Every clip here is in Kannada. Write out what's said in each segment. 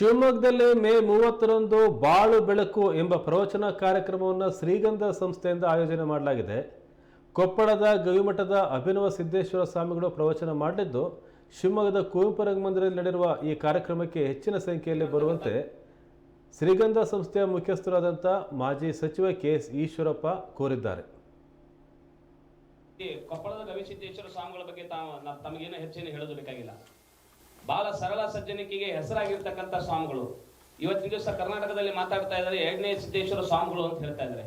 ಶಿವಮೊಗ್ಗದಲ್ಲಿ ಮೇ 30ರಂದು ಬಾಳು ಬೆಳಕು ಎಂಬ ಪ್ರವಚನ ಕಾರ್ಯಕ್ರಮವನ್ನು ಶ್ರೀಗಂಧ ಸಂಸ್ಥೆಯಿಂದ ಆಯೋಜನೆ ಮಾಡಲಾಗಿದೆ. ಕೊಪ್ಪಳದ ಗವಿಮಠದ ಅಭಿನವ ಸಿದ್ದೇಶ್ವರ ಸ್ವಾಮಿಗಳು ಪ್ರವಚನ ಮಾಡಲಿದ್ದು, ಶಿವಮೊಗ್ಗದ ಕುವೆಂಪು ರಂಗಮಂದಿರದಲ್ಲಿ ನಡೆಯುವ ಈ ಕಾರ್ಯಕ್ರಮಕ್ಕೆ ಹೆಚ್ಚಿನ ಸಂಖ್ಯೆಯಲ್ಲಿ ಬರುವಂತೆ ಶ್ರೀಗಂಧ ಸಂಸ್ಥೆಯ ಮುಖ್ಯಸ್ಥರಾದಂಥ ಮಾಜಿ ಸಚಿವ ಕೆ.ಎಸ್. ಈಶ್ವರಪ್ಪ ಕೋರಿದ್ದಾರೆ. ಕೊಪ್ಪಳದ ಗವಿಸಿದ್ದೇಶ್ವರ ಸ್ವಾಮಿಗಳ ಬಗ್ಗೆ ತಮಗೇನು ಹೆಚ್ಚಿನ ಹೇಳೋದು ಬೇಕಾಗಿಲ್ಲ. ಬಹಳ ಸರಳ ಸಜ್ಜನಿಕೆಗೆ ಹೆಸರಾಗಿರ್ತಕ್ಕಂಥ ಸ್ವಾಮಿಗಳು ಇವತ್ತಿನ ದಿವಸ ಕರ್ನಾಟಕದಲ್ಲಿ ಮಾತಾಡ್ತಾ ಇದ್ದಾರೆ. 2ನೇ ಸಿದ್ದೇಶ್ವರ ಸ್ವಾಮಿಗಳು ಅಂತ ಹೇಳ್ತಾ ಇದ್ದಾರೆ.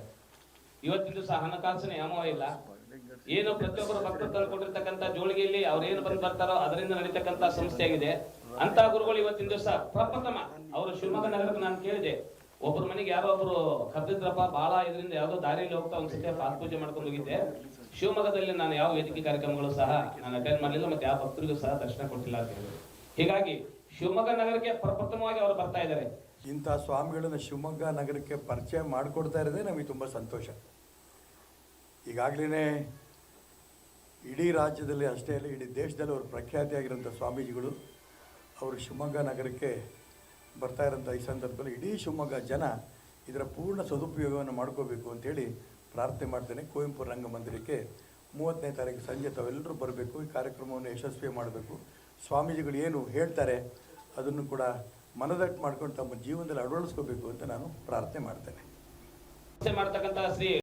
ಇವತ್ತಿನ ದಿವಸ ಹಣಕಾಸಿನ ಯಾಮವ ಇಲ್ಲ. ಏನು ಪ್ರತಿಯೊಬ್ಬರು ಭಕ್ತರು ತಂದುಕೊಂಡಿರ್ತಕ್ಕಂಥ ಜೋಳಿಗೆಯಲ್ಲಿ ಅವ್ರೇನು ಬಂದು ಬರ್ತಾರೋ ಅದರಿಂದ ನಡೀತಕ್ಕಂಥ ಸಂಸ್ಥೆ ಆಗಿದೆ. ಅಂತ ಗುರುಗಳು ಇವತ್ತಿನ ದಿವಸ ಪ್ರಪ್ರಥಮ ಅವರು ಶಿವಮೊಗ್ಗ ನಗರಕ್ಕೆ ನಾನು ಕೇಳಿದೆ, ಒಬ್ಬರ ಮನೆಗೆ ಯಾರೋ ಒಬ್ರು ಕರೆದಿದ್ರಪ್ಪ, ಬಹಳ ಇದರಿಂದ ಯಾವುದೋ ದಾರಿಯಲ್ಲಿ ಹೋಗ್ತಾ ಒಂದ್ಸತಿ ಪಾದ ಪೂಜೆ ಮಾಡ್ಕೊಂಡು ಹೋಗಿದ್ದೆ. ಶಿವಮೊಗ್ಗದಲ್ಲಿ ನಾನು ಯಾವ ವೇದಿಕೆ ಕಾರ್ಯಕ್ರಮಗಳು ಸಹ ನಾನು ಅಟೆಂಡ್ ಮಾಡಲಿಲ್ಲ, ಮತ್ತೆ ಯಾವ ಭಕ್ತರಿಗೂ ಸಹ ದರ್ಶನ ಕೊಟ್ಟಿಲ್ಲ ಅಂತ ಹೇಳಿದ್ರು. ಹೀಗಾಗಿ ಶಿವಮೊಗ್ಗ ನಗರಕ್ಕೆ ಪ್ರಪ್ರಥಮವಾಗಿ ಅವರು ಬರ್ತಾ ಇದ್ದಾರೆ. ಇಂಥ ಸ್ವಾಮಿಗಳನ್ನು ಶಿವಮೊಗ್ಗ ನಗರಕ್ಕೆ ಪರಿಚಯ ಮಾಡಿಕೊಡ್ತಾ ಇರೋದೇ ನಮಗೆ ತುಂಬ ಸಂತೋಷ. ಈಗಾಗಲೇ ಇಡೀ ರಾಜ್ಯದಲ್ಲಿ ಅಷ್ಟೇ ಅಲ್ಲ, ಇಡೀ ದೇಶದಲ್ಲಿ ಅವರು ಪ್ರಖ್ಯಾತಿಯಾಗಿರೋಂಥ ಸ್ವಾಮೀಜಿಗಳು ಅವರು ಶಿವಮೊಗ್ಗ ನಗರಕ್ಕೆ ಬರ್ತಾ ಇರೋಂಥ ಈ ಸಂದರ್ಭದಲ್ಲಿ ಇಡೀ ಶಿವಮೊಗ್ಗ ಜನ ಇದರ ಪೂರ್ಣ ಸದುಪಯೋಗವನ್ನು ಮಾಡ್ಕೋಬೇಕು ಅಂಥೇಳಿ ಪ್ರಾರ್ಥನೆ ಮಾಡ್ತೇನೆ. ಕುವೆಂಪು ರಂಗಮಂದಿರಕ್ಕೆ 30ನೇ ತಾರೀಕು ಸಂಜೆ ತಾವೆಲ್ಲರೂ ಬರಬೇಕು. ಈ ಕಾರ್ಯಕ್ರಮವನ್ನು ಯಶಸ್ವಿ ಮಾಡಬೇಕು. ಸ್ವಾಮೀಜಿಗಳು ಏನು ಹೇಳ್ತಾರೆ ಅದನ್ನು ಕೂಡ ಮನದಟ್ಟು ಮಾಡ್ಕೊಂಡು ತಮ್ಮ ಜೀವನದಲ್ಲಿ ಅಳವಡಿಸ್ಕೋಬೇಕು ಅಂತ ನಾನು ಪ್ರಾರ್ಥನೆ ಮಾಡ್ತೇನೆ. ಮಾಡ್ತಕ್ಕಂಥ ಶ್ರೀ